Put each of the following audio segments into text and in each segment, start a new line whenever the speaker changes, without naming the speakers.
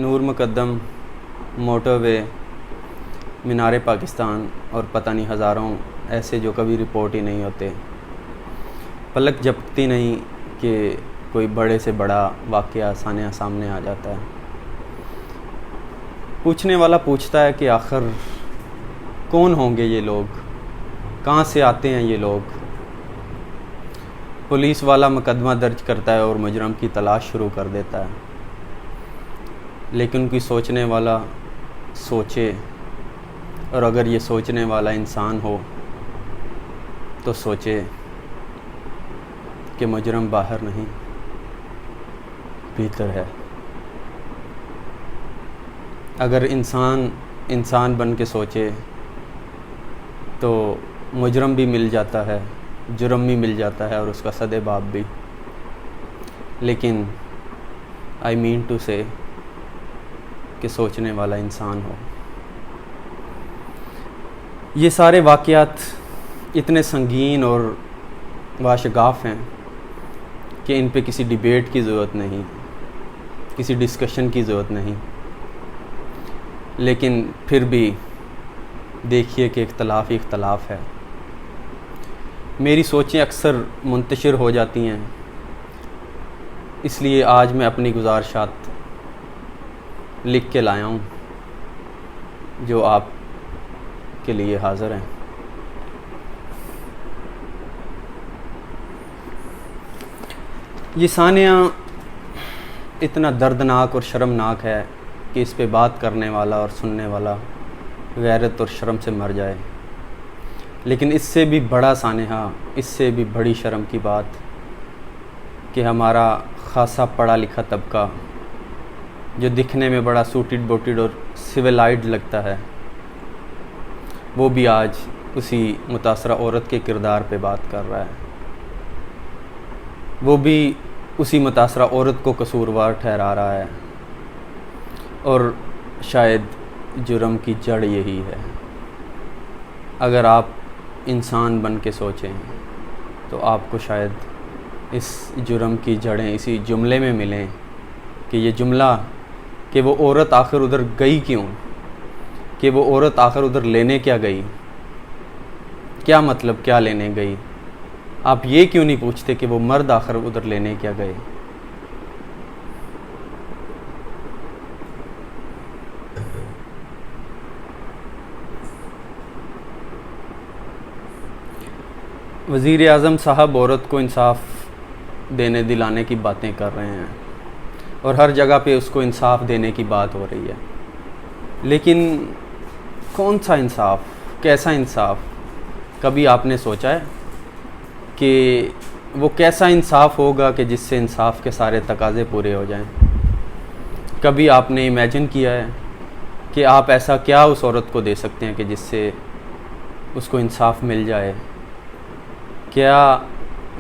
نور مقدم، موٹر وے، مینار پاکستان اور پتہ نہیں ہزاروں ایسے جو کبھی رپورٹ ہی نہیں ہوتے، پلک جھپکتی نہیں کہ کوئی بڑے سے بڑا واقعہ سامنے آ جاتا ہے۔ پوچھنے والا پوچھتا ہے کہ آخر کون ہوں گے یہ لوگ، کہاں سے آتے ہیں یہ لوگ۔ پولیس والا مقدمہ درج کرتا ہے اور مجرم کی تلاش شروع کر دیتا ہے، لیکن کوئی سوچنے والا سوچے، اور اگر یہ سوچنے والا انسان ہو تو سوچے کہ مجرم باہر نہیں بھیتر ہے۔ اگر انسان بن کے سوچے تو مجرم بھی مل جاتا ہے، جرم بھی مل جاتا ہے اور اس کا سد باب بھی۔ لیکن I mean to say کہ سوچنے والا انسان ہو۔ یہ سارے واقعات اتنے سنگین اور واشگاف ہیں کہ ان پہ کسی ڈیبیٹ کی ضرورت نہیں، کسی ڈسکشن کی ضرورت نہیں، لیکن پھر بھی دیکھیے کہ اختلاف ہی اختلاف ہے۔ میری سوچیں اکثر منتشر ہو جاتی ہیں، اس لیے آج میں اپنی گزارشات لکھ کے لایا ہوں جو آپ کے لیے حاضر ہیں۔ یہ ثانیہ اتنا دردناک اور شرمناک ہے کہ اس پہ بات کرنے والا اور سننے والا غیرت اور شرم سے مر جائے، لیکن اس سے بھی بڑا سانحہ، اس سے بھی بڑی شرم کی بات کہ ہمارا خاصا پڑھا لکھا طبقہ جو دکھنے میں بڑا سوٹڈ بوٹڈ اور سویلائڈ لگتا ہے، وہ بھی آج اسی متاثرہ عورت کے کردار پہ بات کر رہا ہے، وہ بھی اسی متاثرہ عورت کو قصوروار ٹھہرا رہا ہے، اور شاید جرم کی جڑ یہی ہے۔ اگر آپ انسان بن کے سوچیں تو آپ کو شاید اس جرم کی جڑیں اسی جملے میں ملیں کہ یہ جملہ کہ وہ عورت آخر ادھر گئی کیوں، کہ وہ عورت آخر ادھر لینے کیا گئی، کیا مطلب کیا لینے گئی۔ آپ یہ کیوں نہیں پوچھتے کہ وہ مرد آخر ادھر لینے کیا گئے۔ وزیر اعظم صاحب عورت کو انصاف دینے دلانے کی باتیں کر رہے ہیں اور ہر جگہ پہ اس کو انصاف دینے کی بات ہو رہی ہے، لیکن کون سا انصاف، کیسا انصاف؟ کبھی آپ نے سوچا ہے کہ وہ کیسا انصاف ہوگا کہ جس سے انصاف کے سارے تقاضے پورے ہو جائیں؟ کبھی آپ نے امیجن کیا ہے کہ آپ ایسا کیا اس عورت کو دے سکتے ہیں کہ جس سے اس کو انصاف مل جائے؟ کیا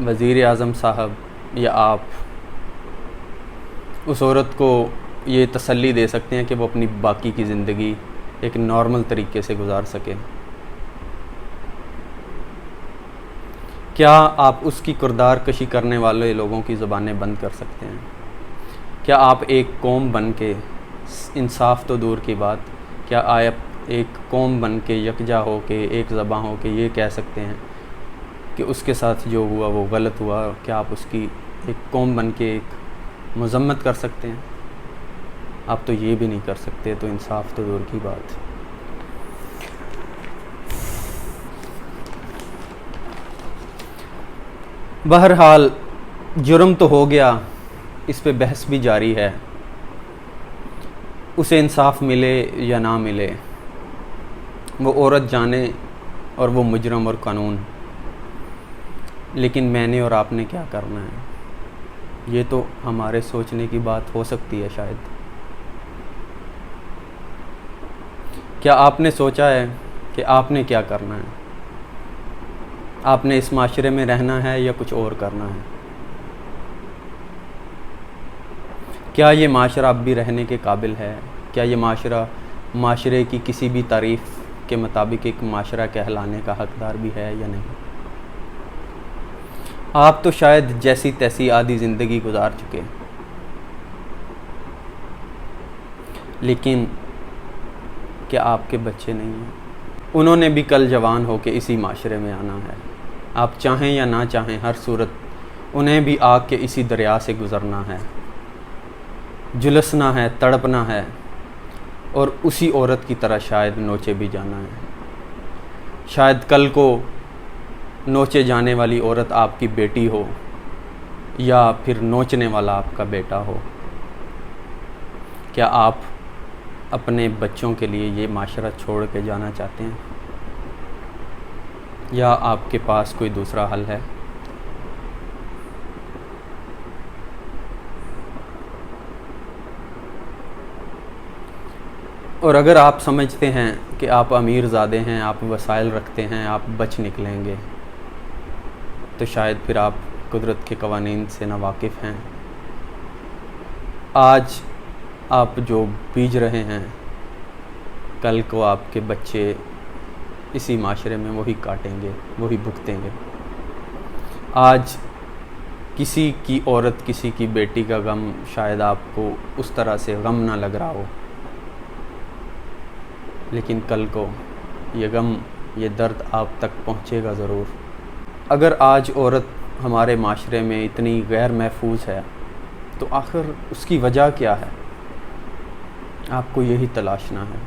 وزیر اعظم صاحب یا آپ اس عورت کو یہ تسلی دے سکتے ہیں کہ وہ اپنی باقی کی زندگی ایک نارمل طریقے سے گزار سکے؟ کیا آپ اس کی کردار کشی کرنے والے لوگوں کی زبانیں بند کر سکتے ہیں؟ کیا آپ ایک قوم بن کے، انصاف تو دور کی بات، کیا آپ ایک قوم بن کے یکجا ہو کے ایک زباں ہو کے یہ کہہ سکتے ہیں کہ اس کے ساتھ جو ہوا وہ غلط ہوا؟ کیا آپ اس کی ایک قوم بن کے ایک مذمت کر سکتے ہیں؟ آپ تو یہ بھی نہیں کر سکتے، تو انصاف تو دور کی بات۔ بہرحال جرم تو ہو گیا، اس پہ بحث بھی جاری ہے، اسے انصاف ملے یا نہ ملے، وہ عورت جانے اور وہ مجرم اور قانون۔ لیکن میں نے اور آپ نے کیا کرنا ہے؟ یہ تو ہمارے سوچنے کی بات ہو سکتی ہے شاید۔ کیا آپ نے سوچا ہے کہ آپ نے کیا کرنا ہے؟ آپ نے اس معاشرے میں رہنا ہے یا کچھ اور کرنا ہے؟ کیا یہ معاشرہ اب بھی رہنے کے قابل ہے؟ کیا یہ معاشرے کی کسی بھی تعریف کے مطابق ایک معاشرہ کہلانے کا حقدار بھی ہے یا نہیں؟ آپ تو شاید جیسی تیسی آدھی زندگی گزار چکے، لیکن کیا آپ کے بچے نہیں ہیں؟ انہوں نے بھی کل جوان ہو کے اسی معاشرے میں آنا ہے، آپ چاہیں یا نہ چاہیں، ہر صورت انہیں بھی آگ کے اسی دریا سے گزرنا ہے، جھلسنا ہے، تڑپنا ہے، اور اسی عورت کی طرح شاید نوچے بھی جانا ہے۔ شاید کل کو نوچے جانے والی عورت آپ کی بیٹی ہو، یا پھر نوچنے والا آپ کا بیٹا ہو۔ کیا آپ اپنے بچوں کے لیے یہ معاشرہ چھوڑ کے جانا چاہتے ہیں، یا آپ کے پاس کوئی دوسرا حل ہے؟ اور اگر آپ سمجھتے ہیں کہ آپ امیر زادے ہیں، آپ وسائل رکھتے ہیں، آپ بچ نکلیں گے، تو شاید پھر آپ قدرت کے قوانین سے ناواقف ہیں۔ آج آپ جو بیج رہے ہیں، کل کو آپ کے بچے اسی معاشرے میں وہی کاٹیں گے، وہی بھگتیں گے۔ آج کسی کی عورت، کسی کی بیٹی کا غم شاید آپ کو اس طرح سے غم نہ لگ رہا ہو، لیکن کل کو یہ غم، یہ درد آپ تک پہنچے گا ضرور۔ اگر آج عورت ہمارے معاشرے میں اتنی غیر محفوظ ہے، تو آخر اس کی وجہ کیا ہے؟ آپ کو یہی تلاشنا ہے،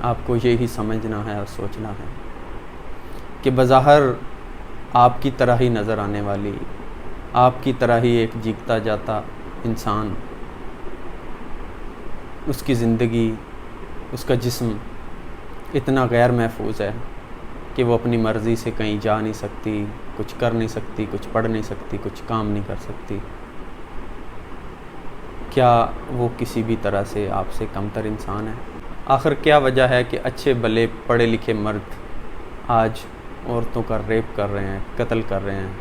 آپ کو یہی سمجھنا ہے اور سوچنا ہے کہ بظاہر آپ کی طرح ہی نظر آنے والی، آپ کی طرح ہی ایک جیتا جاتا انسان، اس کی زندگی، اس کا جسم اتنا غیر محفوظ ہے کہ وہ اپنی مرضی سے کہیں جا نہیں سکتی، کچھ کر نہیں سکتی، کچھ پڑھ نہیں سکتی، کچھ کام نہیں کر سکتی۔ کیا وہ کسی بھی طرح سے آپ سے کمتر انسان ہے؟ آخر کیا وجہ ہے کہ اچھے بھلے پڑھے لکھے مرد آج عورتوں کا ریپ کر رہے ہیں، قتل کر رہے ہیں؟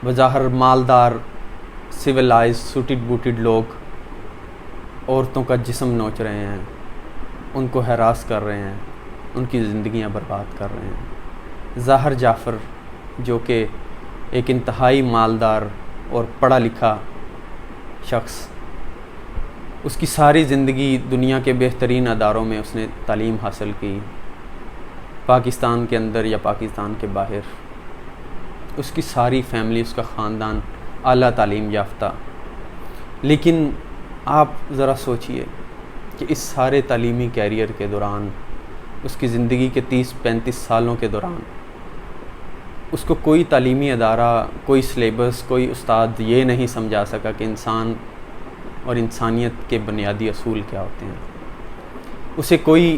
بظاہر مالدار، سویلائز، سوٹڈ بوٹڈ لوگ عورتوں کا جسم نوچ رہے ہیں، ان کو ہراس کر رہے ہیں، ان کی زندگیاں برباد کر رہے ہیں۔ ظاہر جعفر، جو کہ ایک انتہائی مالدار اور پڑھا لکھا شخص، اس کی ساری زندگی دنیا کے بہترین اداروں میں اس نے تعلیم حاصل کی، پاکستان کے اندر یا پاکستان کے باہر۔ اس کی ساری فیملی، اس کا خاندان اعلیٰ تعلیم یافتہ۔ لیکن آپ ذرا سوچئے کہ اس سارے تعلیمی کیریئر کے دوران، اس کی زندگی کے 30-35 سالوں کے دوران، اس کو کوئی تعلیمی ادارہ، کوئی سلیبس، کوئی استاد یہ نہیں سمجھا سکا کہ انسان اور انسانیت کے بنیادی اصول کیا ہوتے ہیں۔ اسے کوئی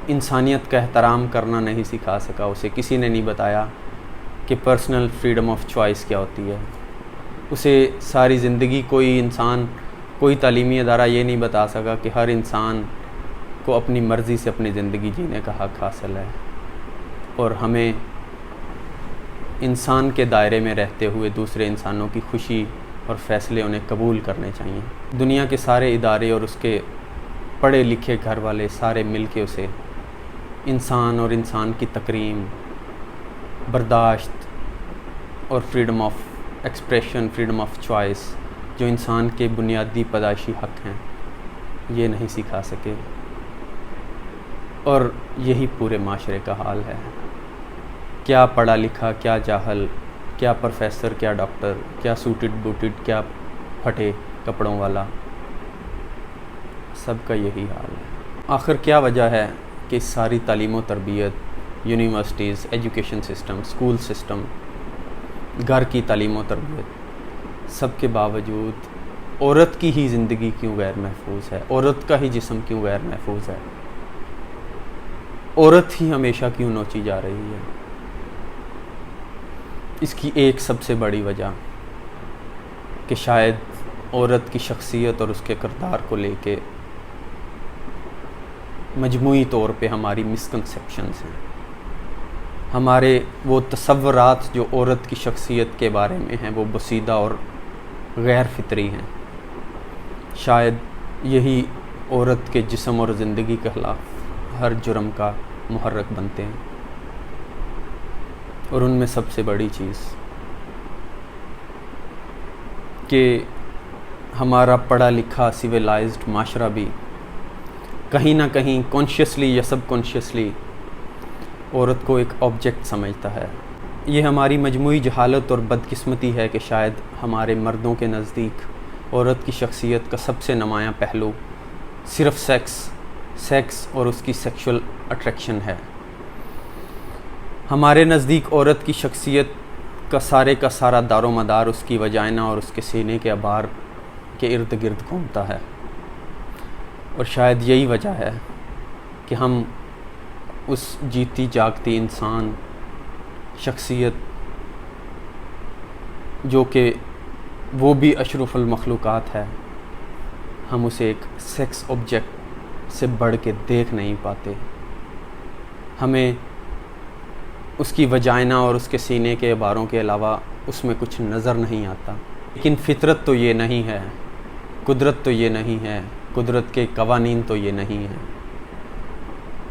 انسانیت کا احترام کرنا نہیں سکھا سکا۔ اسے کسی نے نہیں بتایا کہ پرسنل فریڈم آف چوائس کیا ہوتی ہے۔ اسے ساری زندگی کوئی انسان، کوئی تعلیمی ادارہ یہ نہیں بتا سکا کہ ہر انسان کو اپنی مرضی سے اپنی زندگی جینے کا حق حاصل ہے، اور ہمیں انسان کے دائرے میں رہتے ہوئے دوسرے انسانوں کی خوشی اور فیصلے انہیں قبول کرنے چاہیے۔ دنیا کے سارے ادارے اور اس کے پڑھے لکھے گھر والے سارے مل کے اسے انسان اور انسان کی تکریم، برداشت اور freedom of expression, freedom of choice, جو انسان کے بنیادی پیدائشی حق ہیں، یہ نہیں سکھا سکے۔ اور یہی پورے معاشرے کا حال ہے۔ کیا پڑھا لکھا، کیا جاہل، کیا پروفیسر، کیا ڈاکٹر، کیا سوٹڈ بوٹڈ، کیا پھٹے کپڑوں والا، سب کا یہی حال ہے۔ آخر کیا وجہ ہے کہ اس ساری تعلیم و تربیت، universities, education system, school system, گھر کی تعلیم و تربیت، سب کے باوجود عورت کی ہی زندگی کیوں غیر محفوظ ہے؟ عورت کا ہی جسم کیوں غیر محفوظ ہے؟ عورت ہی ہمیشہ کیوں نوچی جا رہی ہے؟ اس کی ایک سب سے بڑی وجہ کہ شاید عورت کی شخصیت اور اس کے کردار کو لے کے مجموعی طور پہ ہماری مسکنسیپشنز ہیں، ہمارے وہ تصورات جو عورت کی شخصیت کے بارے میں ہیں، وہ بسیدہ اور غیر فطری ہیں۔ شاید یہی عورت کے جسم اور زندگی کے خلاف ہر جرم کا محرک بنتے ہیں۔ اور ان میں سب سے بڑی چیز کہ ہمارا پڑھا لکھا سویلائزڈ معاشرہ بھی کہیں نہ کہیں کانشیسلی یا سب کانشیسلی عورت کو ایک آبجیکٹ سمجھتا ہے۔ یہ ہماری مجموعی جہالت اور بدقسمتی ہے کہ شاید ہمارے مردوں کے نزدیک عورت کی شخصیت کا سب سے نمایاں پہلو صرف سیکس اور اس کی سیکشول اٹریکشن ہے۔ ہمارے نزدیک عورت کی شخصیت کا سارا دار و مدار اس کی وجائنا اور اس کے سینے کے ابار کے ارد گرد گھومتا ہے، اور شاید یہی وجہ ہے کہ ہم اس جیتی جاگتی انسان شخصیت جو کہ وہ بھی اشرف المخلوقات ہے، ہم اسے ایک سیکس آبجیکٹ سے بڑھ کے دیکھ نہیں پاتے۔ ہمیں اس کی وجائنا اور اس کے سینے کے اباروں کے علاوہ اس میں کچھ نظر نہیں آتا۔ لیکن فطرت تو یہ نہیں ہے، قدرت تو یہ نہیں ہے، قدرت کے قوانین تو یہ نہیں ہیں۔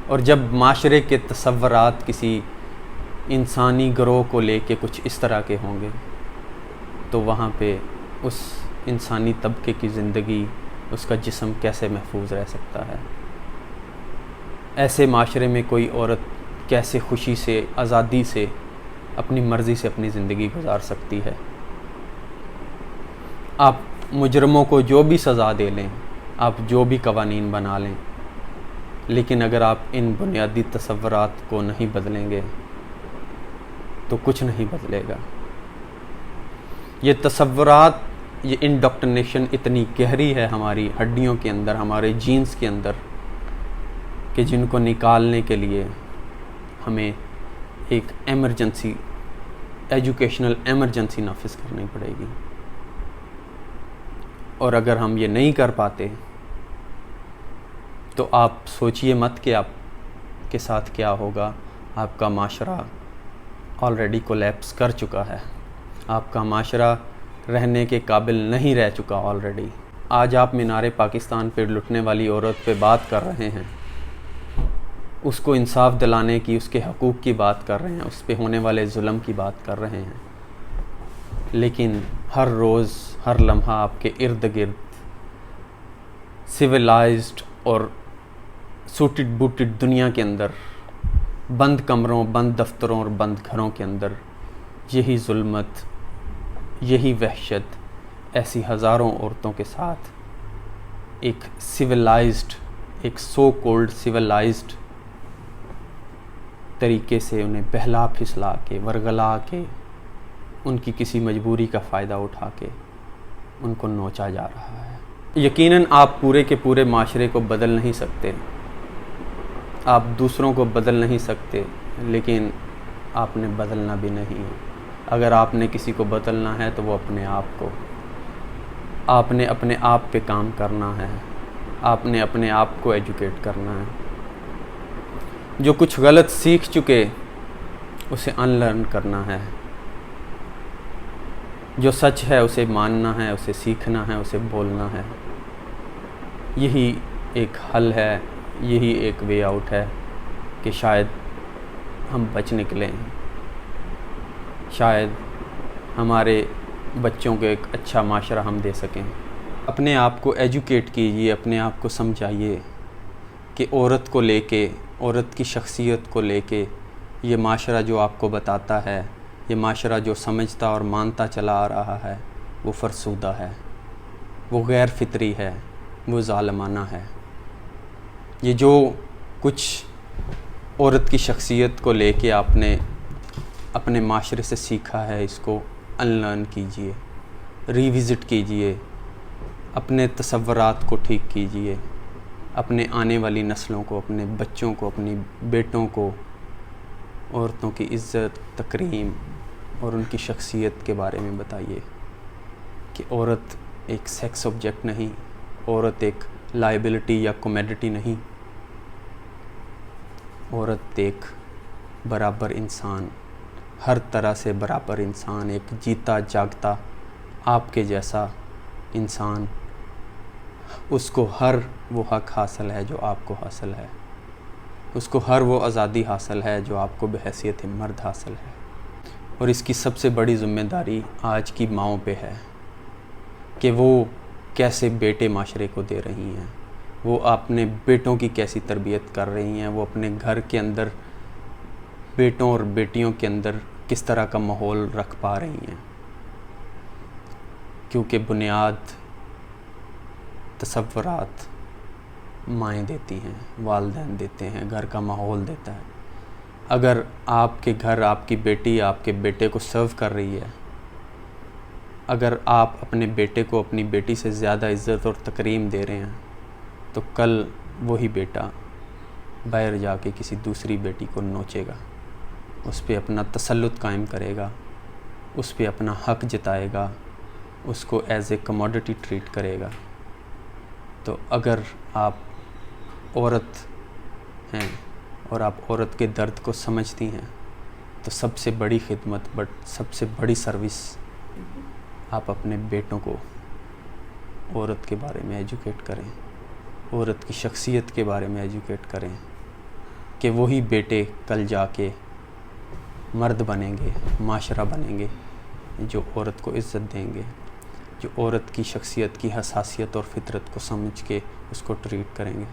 اور جب معاشرے کے تصورات کسی انسانی گروہ کو لے کے کچھ اس طرح کے ہوں گے تو وہاں پہ اس انسانی طبقے کی زندگی، اس کا جسم کیسے محفوظ رہ سکتا ہے؟ ایسے معاشرے میں کوئی عورت کیسے خوشی سے، آزادی سے، اپنی مرضی سے اپنی زندگی گزار سکتی ہے؟ آپ مجرموں کو جو بھی سزا دے لیں، آپ جو بھی قوانین بنا لیں، لیکن اگر آپ ان بنیادی تصورات کو نہیں بدلیں گے تو کچھ نہیں بدلے گا۔ یہ تصورات، یہ انڈکٹرینیشن اتنی گہری ہے ہماری ہڈیوں کے اندر، ہمارے جینز کے اندر، کہ جن کو نکالنے کے لیے ہمیں ایک ایمرجنسی، ایجوکیشنل ایمرجنسی نافذ کرنی پڑے گی۔ اور اگر ہم یہ نہیں کر پاتے تو آپ سوچئے مت کہ آپ کے ساتھ کیا ہوگا۔ آپ کا معاشرہ آلریڈی کولیپس کر چکا ہے، آپ کا معاشرہ رہنے کے قابل نہیں رہ چکا آلریڈی۔ آج آپ مینار پاکستان پہ لٹنے والی عورت پہ بات کر رہے ہیں، اس کو انصاف دلانے کی، اس کے حقوق کی بات کر رہے ہیں، اس پہ ہونے والے ظلم کی بات کر رہے ہیں، لیکن ہر روز، ہر لمحہ آپ کے ارد گرد سویلائزڈ اور سوٹڈ بوٹڈ دنیا کے اندر، بند کمروں، بند دفتروں اور بند گھروں کے اندر یہی ظلمت، یہی وحشت ایسی ہزاروں عورتوں کے ساتھ ایک سویلائزڈ، ایک سو کولڈ سویلائزڈ طریقے سے انہیں بہلا پھسلا کے، ورگلا کے، ان کی کسی مجبوری کا فائدہ اٹھا کے ان کو نوچا جا رہا ہے۔ یقیناً آپ پورے کے پورے معاشرے کو بدل نہیں سکتے، آپ دوسروں کو بدل نہیں سکتے، لیکن آپ نے بدلنا بھی نہیں ہے۔ اگر آپ نے کسی کو بدلنا ہے تو وہ اپنے آپ کو، آپ نے اپنے آپ پہ کام کرنا ہے، آپ نے اپنے آپ کو ایجوکیٹ کرنا ہے۔ جو کچھ غلط سیکھ چکے اسے ان لرن کرنا ہے، جو سچ ہے اسے ماننا ہے، اسے سیکھنا ہے، اسے بولنا ہے۔ یہی ایک حل ہے، یہی ایک وے آؤٹ ہے کہ شاید ہم بچ نکلیں، شاید ہمارے بچوں کو ایک اچھا معاشرہ ہم دے سکیں۔ اپنے آپ کو ایجوکیٹ کیجئے، اپنے آپ کو سمجھائیے کہ عورت کو لے کے، عورت کی شخصیت کو لے کے یہ معاشرہ جو آپ کو بتاتا ہے، یہ معاشرہ جو سمجھتا اور مانتا چلا آ رہا ہے، وہ فرسودہ ہے، وہ غیر فطری ہے، وہ ظالمانہ ہے۔ یہ جو کچھ عورت کی شخصیت کو لے کے آپ نے اپنے معاشرے سے سیکھا ہے، اس کو ان لرن کیجئے، ریوزٹ کیجئے، اپنے تصورات کو ٹھیک کیجئے، اپنے آنے والی نسلوں کو، اپنے بچوں کو، اپنی بیٹوں کو عورتوں کی عزت، تکریم اور ان کی شخصیت کے بارے میں بتائیے کہ عورت ایک سیکس آبجیکٹ نہیں، عورت ایک لائبلٹی یا کومیڈیٹی نہیں، عورت ایک برابر انسان، ہر طرح سے برابر انسان، ایک جیتا جاگتا آپ کے جیسا انسان۔ اس کو ہر وہ حق حاصل ہے جو آپ کو حاصل ہے، اس کو ہر وہ آزادی حاصل ہے جو آپ کو بحیثیت مرد حاصل ہے۔ اور اس کی سب سے بڑی ذمہ داری آج کی ماؤں پہ ہے کہ وہ کیسے بیٹے معاشرے کو دے رہی ہیں، وہ اپنے بیٹوں کی کیسی تربیت کر رہی ہیں، وہ اپنے گھر کے اندر بیٹوں اور بیٹیوں کے اندر کس طرح کا ماحول رکھ پا رہی ہیں، کیونکہ بنیاد تصورات مائیں دیتی ہیں، والدین دیتے ہیں، گھر کا ماحول دیتا ہے۔ اگر آپ کے گھر آپ کی بیٹی آپ کے بیٹے کو سرو کر رہی ہے، اگر آپ اپنے بیٹے کو اپنی بیٹی سے زیادہ عزت اور تکریم دے رہے ہیں، تو کل وہی بیٹا باہر جا کے کسی دوسری بیٹی کو نوچے گا، اس پہ اپنا تسلط قائم کرے گا، اس پہ اپنا حق جتائے گا، اس کو ایز اے کموڈٹی ٹریٹ کرے گا۔ تو اگر آپ عورت ہیں اور آپ عورت کے درد کو سمجھتی ہیں، تو سب سے بڑی خدمت سب سے بڑی سروس آپ اپنے بیٹوں کو عورت کے بارے میں ایجوکیٹ کریں، عورت کی شخصیت کے بارے میں ایجوکیٹ کریں، کہ وہی بیٹے کل جا کے مرد بنیں گے، معاشرہ بنیں گے، جو عورت کو عزت دیں گے، جو عورت کی شخصیت کی حساسیت اور فطرت کو سمجھ کے اس کو ٹریٹ کریں گے۔